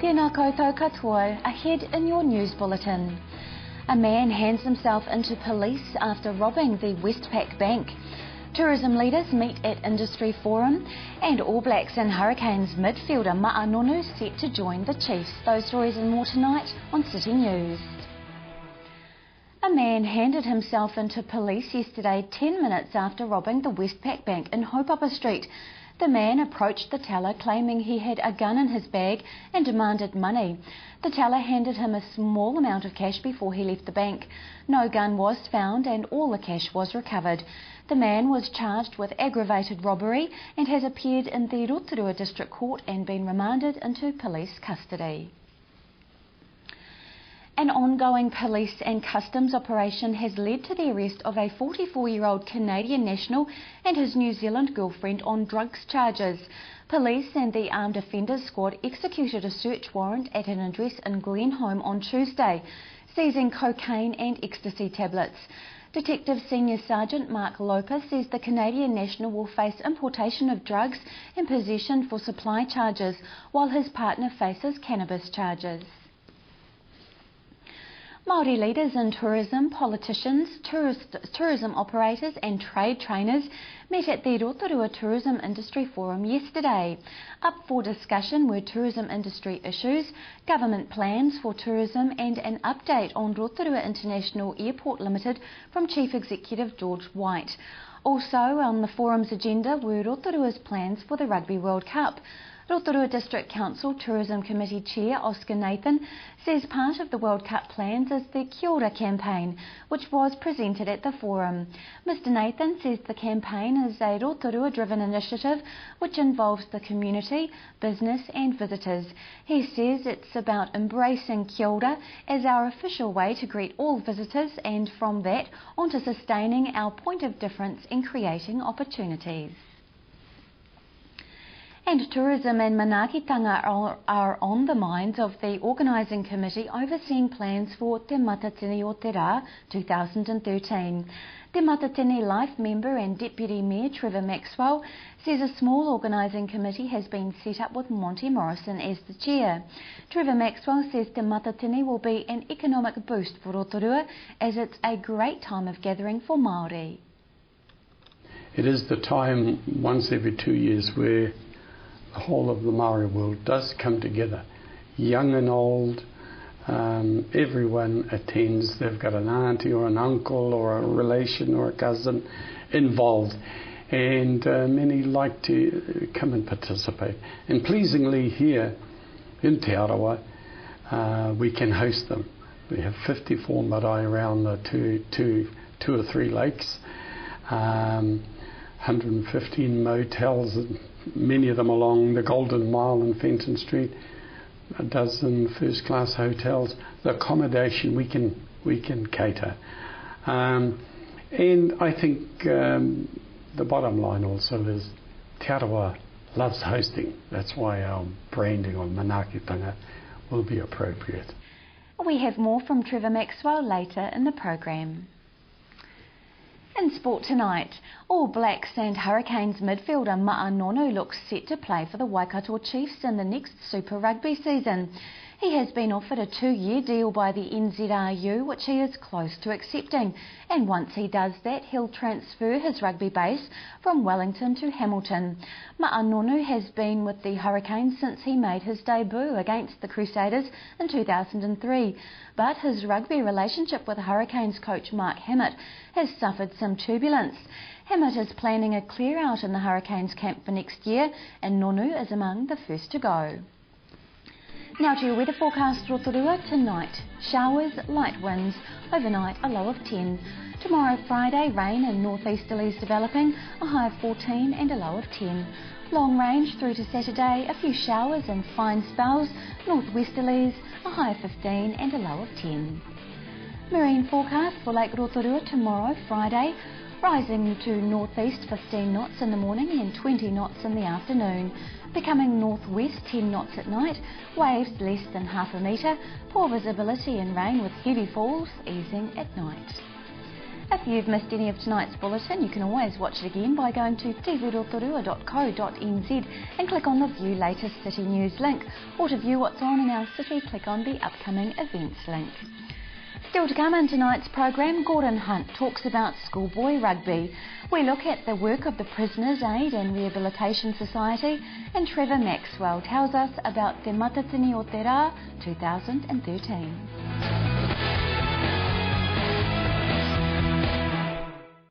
Tēnā koutou katoa, ahead in your news bulletin. A man hands himself into police after robbing the Westpac Bank. Tourism leaders meet at Industry Forum, and All Blacks and Hurricanes midfielder Ma'a Nonu set to join the Chiefs. Those stories and more tonight on City News. A man handed himself into police yesterday 10 minutes after robbing the Westpac Bank in Haupapa Street. The man approached the teller claiming he had a gun in his bag and demanded money. The teller handed him a small amount of cash before he left the bank. No gun was found and all the cash was recovered. The man was charged with aggravated robbery and has appeared in the Rotorua District Court and been remanded into police custody. An ongoing police and customs operation has led to the arrest of a 44-year-old Canadian national and his New Zealand girlfriend on drugs charges. Police and the Armed Offenders Squad executed a search warrant at an address in Glenholme on Tuesday, seizing cocaine and ecstasy tablets. Detective Senior Sergeant Mark Loper says the Canadian national will face importation of drugs and possession for supply charges, while his partner faces cannabis charges. Māori leaders in tourism, politicians, tourism operators and trade trainers met at the Rotorua Tourism Industry Forum yesterday. Up for discussion were tourism industry issues, government plans for tourism and an update on Rotorua International Airport Limited from Chief Executive George White. Also on the forum's agenda were Rotorua's plans for the Rugby World Cup. Rotorua District Council Tourism Committee Chair Oscar Nathan says part of the World Cup plans is the Kia Ora campaign, which was presented at the forum. Mr Nathan says the campaign is a Rotorua-driven initiative which involves the community, business and visitors. He says it's about embracing Kia Ora as our official way to greet all visitors, and from that on to sustaining our point of difference in creating opportunities. And tourism and manaakitanga are on the minds of the organising committee overseeing plans for Te Matatini o Te Rā 2013. Te Matatini Life member and Deputy Mayor Trevor Maxwell says a small organising committee has been set up with Monty Morrison as the chair. Trevor Maxwell says Te Matatini will be an economic boost for Rotorua as it's a great time of gathering for Māori. It is the time once every 2 years where the whole of the Māori world does come together, young and old. Everyone attends. They've got an auntie or an uncle or a relation or a cousin involved, and many like to come and participate. And pleasingly here in Te Arawa, we can host them. We have 54 marae around the two or three lakes, 115 motels, and many of them along the Golden Mile and Fenton Street, a dozen first-class hotels. The accommodation we can cater, and I think the bottom line also is Te Arawa loves hosting. That's why our branding on manaakitanga will be appropriate. We have more from Trevor Maxwell later in the program. In sport tonight, All Blacks and Hurricanes midfielder Ma'a Nonu looks set to play for the Waikato Chiefs in the next Super Rugby season. He has been offered a 2-year deal by the NZRU, which he is close to accepting, and once he does that, he'll transfer his rugby base from Wellington to Hamilton. Ma'a Nonu has been with the Hurricanes since he made his debut against the Crusaders in 2003, but his rugby relationship with Hurricanes coach Mark Hammett has suffered some turbulence. Hammett is planning a clear out in the Hurricanes camp for next year, and Nonu is among the first to go. Now to your weather forecast, Rotorua. Tonight, showers, light winds, overnight a low of 10. Tomorrow Friday, rain and northeasterlies developing, a high of 14 and a low of 10. Long range through to Saturday, a few showers and fine spells, northwesterlies, a high of 15 and a low of 10. Marine forecast for Lake Rotorua tomorrow Friday, rising to northeast 15 knots in the morning and 20 knots in the afternoon. Becoming northwest 10 knots at night, waves less than half a metre, poor visibility and rain with heavy falls easing at night. If you've missed any of tonight's bulletin, you can always watch it again by going to tevrotorua.co.nz and click on the View Latest City News link, or to view what's on in our city, click on the Upcoming Events link. Still to come in tonight's program, Gordon Hunt talks about schoolboy rugby. We look at the work of the Prisoners Aid and Rehabilitation Society, and Trevor Maxwell tells us about Te Matatini o Te Rā 2013.